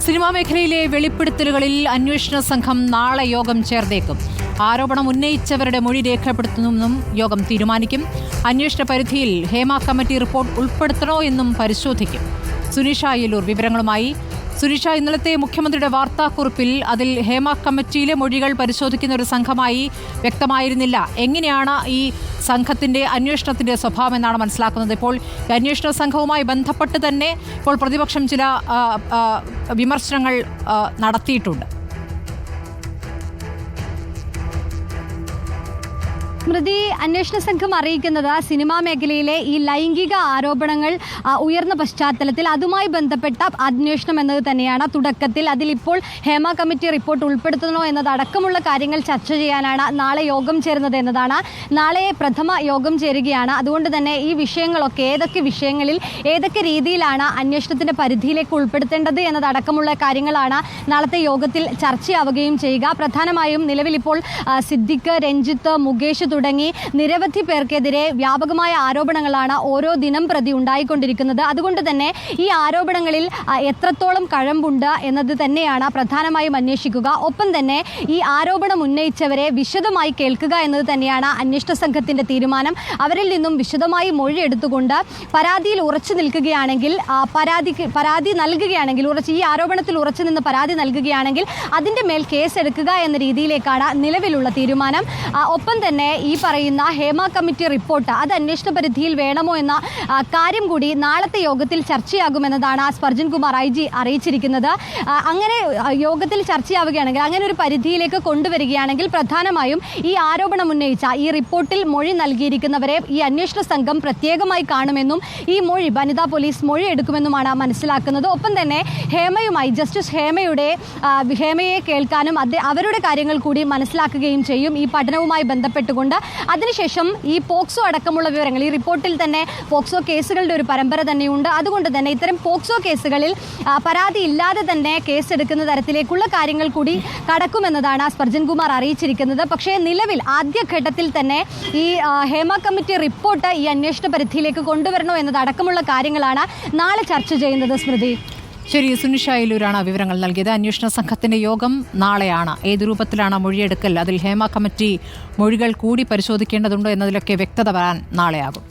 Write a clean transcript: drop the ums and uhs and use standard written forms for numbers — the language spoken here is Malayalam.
സിനിമാ മേഖലയിലെ വെളിപ്പെടുത്തലുകളിൽ അന്വേഷണ സംഘം നാളെ യോഗം ചേർന്നേക്കും. ആരോപണം ഉന്നയിച്ചവരുടെ മൊഴി രേഖപ്പെടുത്തുമെന്നും യോഗം തീരുമാനിക്കും. അന്വേഷണ പരിധിയിൽ ഹേമ കമ്മിറ്റി റിപ്പോർട്ട് ഉൾപ്പെടുത്തണോ എന്നും പരിശോധിക്കും. സുനിഷ അയ്യലൂർ വിവരങ്ങളുമായി. സുനിഷ, ഇന്നലത്തെ മുഖ്യമന്ത്രിയുടെ വാർത്താക്കുറിപ്പിൽ അതിൽ ഹേമ കമ്മിറ്റിയിലെ മൊഴികൾ പരിശോധിക്കുന്ന ഒരു സംഘമായി വ്യക്തമായിരുന്നില്ല. എങ്ങനെയാണ് ഈ സംഘത്തിന്റെ അന്വേഷണത്തിന്റെ സ്വഭാവം എന്നാണ് മനസ്സിലാക്കുന്നത്? ഇപ്പോൾ അന്വേഷണ സംഘവുമായി ബന്ധപ്പെട്ട് തന്നെ ഇപ്പോൾ പ്രതിപക്ഷം ചില വിമർശനങ്ങൾ നടത്തിയിട്ടുണ്ട്. സ്മൃതി, അന്വേഷണ സംഘം അറിയിക്കുന്നത് സിനിമാ മേഖലയിലെ ഈ ലൈംഗിക ആരോപണങ്ങൾ ഉയർന്ന പശ്ചാത്തലത്തിൽ അതുമായി ബന്ധപ്പെട്ട അന്വേഷണം എന്നത് തന്നെയാണ്. തുടക്കത്തിൽ അതിലിപ്പോൾ ഹേമ കമ്മിറ്റി റിപ്പോർട്ട് ഉൾപ്പെടുത്തണോ എന്നതടക്കമുള്ള കാര്യങ്ങൾ ചർച്ച ചെയ്യാനാണ് നാളെ യോഗം ചേരുന്നത് എന്നതാണ്. നാളെ പ്രഥമ യോഗം ചേരുകയാണ്. അതുകൊണ്ട് തന്നെ ഈ വിഷയങ്ങളൊക്കെ ഏതൊക്കെ വിഷയങ്ങളിൽ ഏതൊക്കെ രീതിയിലാണ് അന്വേഷണത്തിന്റെ പരിധിയിലേക്ക് ഉൾപ്പെടുത്തേണ്ടത് എന്നതടക്കമുള്ള കാര്യങ്ങളാണ് നാളത്തെ യോഗത്തിൽ ചർച്ചയാവുകയും ചെയ്യുക. പ്രധാനമായും നിലവിലിപ്പോൾ സിദ്ദിഖ്, രഞ്ജിത്ത്, മുകേഷ് തുടങ്ങി നിരവധി പേർക്കെതിരെ വ്യാപകമായ ആരോപണങ്ങളാണ് ഓരോ ദിനം പ്രതി ഉണ്ടായിക്കൊണ്ടിരിക്കുന്നത്. അതുകൊണ്ട് തന്നെ ഈ ആരോപണങ്ങളിൽ എത്രത്തോളം കഴമ്പുണ്ട് എന്നത് തന്നെയാണ് പ്രധാനമായും അന്വേഷിക്കുക. ഒപ്പം തന്നെ ഈ ആരോപണം ഉന്നയിച്ചവരെ വിശദമായി കേൾക്കുക എന്നത് തന്നെയാണ് അന്വേഷണ സംഘത്തിന്റെ തീരുമാനം. അവരിൽ നിന്നും വിശദമായി മൊഴി എടുത്തുകൊണ്ട് പരാതിയിൽ ഉറച്ചു നിൽക്കുകയാണെങ്കിൽ പരാതി നൽകുകയാണെങ്കിൽ ഈ ആരോപണത്തിൽ ഉറച്ചു നിന്ന് പരാതി നൽകുകയാണെങ്കിൽ അതിന്റെ മേൽ കേസെടുക്കുക എന്ന രീതിയിലേക്കാണ് നിലവിലുള്ള തീരുമാനം. ഒപ്പം തന്നെ ഈ പറയുന്ന ഹേമ കമ്മിറ്റി റിപ്പോർട്ട് അത് അന്വേഷണ പരിധിയിൽ വേണമോ എന്ന കാര്യം കൂടി നാളത്തെ യോഗത്തിൽ ചർച്ചയാകുമെന്നതാണ് സ്പർജൻ കുമാർ IG അറിയിച്ചിരിക്കുന്നത്. അങ്ങനെ യോഗത്തിൽ ചർച്ചയാവുകയാണെങ്കിൽ, അങ്ങനെ ഒരു പരിധിയിലേക്ക് കൊണ്ടുവരികയാണെങ്കിൽ പ്രധാനമായും ഈ ആരോപണം ഉന്നയിച്ച ഈ റിപ്പോർട്ടിൽ മൊഴി നൽകിയിരിക്കുന്നവരെ ഈ അന്വേഷണ സംഘം പ്രത്യേകമായി കാണുമെന്നും ഈ മൊഴി വനിതാ പോലീസ് മൊഴി എടുക്കുമെന്നുമാണ് മനസ്സിലാക്കുന്നത്. ഒപ്പം തന്നെ ഹേമയുമായി ജസ്റ്റിസ് ഹേമയെ കേൾക്കാനും അവരുടെ കാര്യങ്ങൾ കൂടി മനസ്സിലാക്കുകയും ചെയ്യും ഈ പഠനവുമായി ബന്ധപ്പെട്ടുകൊണ്ട്. അതിനുശേഷം ഈ പോക്സോ അടക്കമുള്ള വിവരങ്ങൾ, ഈ റിപ്പോർട്ടിൽ തന്നെ പോക്സോ കേസുകളുടെ ഒരു പരമ്പര തന്നെയുണ്ട്. അതുകൊണ്ട് തന്നെ ഇത്തരം പോക്സോ കേസുകളിൽ പരാതി ഇല്ലാതെ തന്നെ കേസെടുക്കുന്ന തരത്തിലേക്കുള്ള കാര്യങ്ങൾ കൂടി കടക്കുമെന്നതാണ് സ്പർജൻ കുമാർ അറിയിച്ചിരിക്കുന്നത്. പക്ഷേ നിലവിൽ ആദ്യഘട്ടത്തിൽ തന്നെ ഈ ഹേമ കമ്മിറ്റി റിപ്പോർട്ട് ഈ അന്വേഷണ പരിധിയിലേക്ക് കൊണ്ടുവരണോ എന്നതടക്കമുള്ള കാര്യങ്ങളാണ് നാളെ ചർച്ച ചെയ്യുന്നത്. സ്മൃതി, ശരി. സുനിഷ അയ്യലൂരാണ് വിവരങ്ങൾ നൽകിയത്. അന്വേഷണ സംഘത്തിന്റെ യോഗം നാളെയാണ്. ഏത് രൂപത്തിലാണ് മൊഴിയെടുക്കൽ, അതിൽ ഹേമ കമ്മിറ്റി മൊഴികൾ കൂടി പരിശോധിക്കേണ്ടതുണ്ടോ എന്നതിലൊക്കെ വ്യക്തത വരാൻ നാളെയാകും.